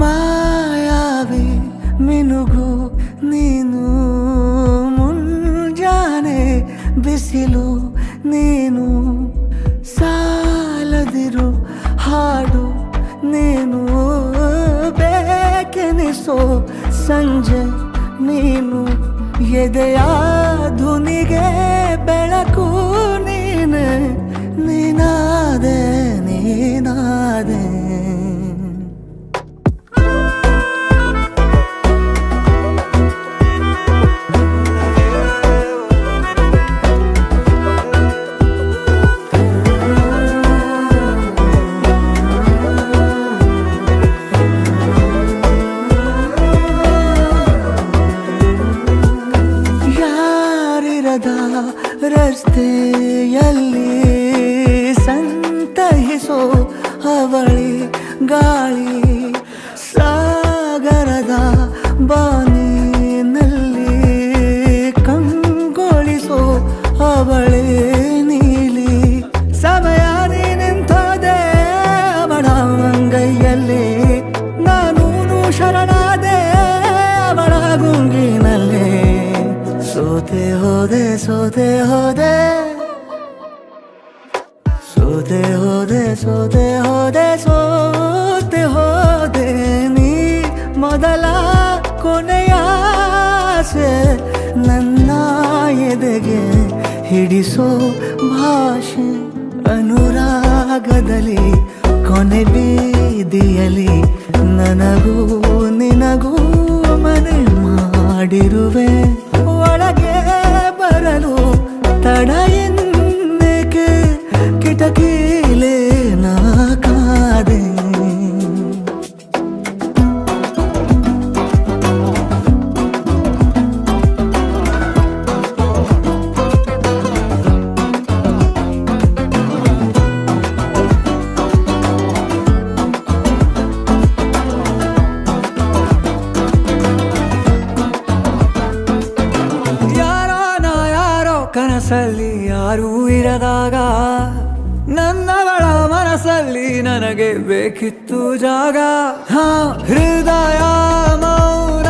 ಮಾಯಾವಿ ಮಿನುಗು ನೀನು, ಮುಂಜಾನೆ ಬಿಸಿಲು ನೀನು, ಸಾಲದಿರು ಹಾಡು ನೀನು, ಬೇಕೆನಿಸೋ ಸಂಜೆ ನೀನು, ಎದೆಯ ಧುನಿಗೆ ಬೆಳಕು ನೀನೆ, ನೀನಾದೆ ನೀನಾದೆ. ರಸ್ತೆಯಲ್ಲಿ ಸಂತಹಿಸೋ ಅವಳಿ ಗಾಳಿ, ಸಾಗರದ ಬಾನಿನಲ್ಲಿ ಕಂಗೊಳಿಸೋ ಅವಳೆ ನೀಲಿ, ಸಮಯ ನಿಂತೋದೆ ಅವಳ ಅಂಗೈಯಲ್ಲಿ, ನಾನು ಶರಣಾದೆ ಅವಳ ಗುಂಗಿನಲ್ಲಿ, ಸೋತೆ ಹೋದೆ ಸೋತೆ ಹೋದೆ ಸೋತೆ ಹೋದೆ ಸೋತೆ ಹೋದೆ ಸೋತೆ ಹೋದೆ, ನೀ ಮೊದಲ ಕೊನೆಯ ಆಸೆ, ನನ್ನ ಎದೆಗೆ ಹಿಡಿಸೋ ಭಾಷೆ, ಅನುರಾಗದಲ್ಲಿ ಕೊನೆ ಬೀದಿಯಲ್ಲಿ ನನಗೂ ನಿನಗೂ ಮನೆ ಮಾಡಿರುವೆ, ಒಳಗೆ ಬರಲು ತಡ ಎನ್ನಕ್ಕೆ ಕಿಟಕಿಲೇ ನಾ ಕಾದೆ. ಕನಸಲ್ಲಿ ಯಾರೂ ಇರದಾಗ ನನ್ನವಳ ಮನಸ್ಸಲ್ಲಿ ನನಗೆ ಬೇಕಿತ್ತು ಜಾಗ, ಹೃದಯ ಮೌನ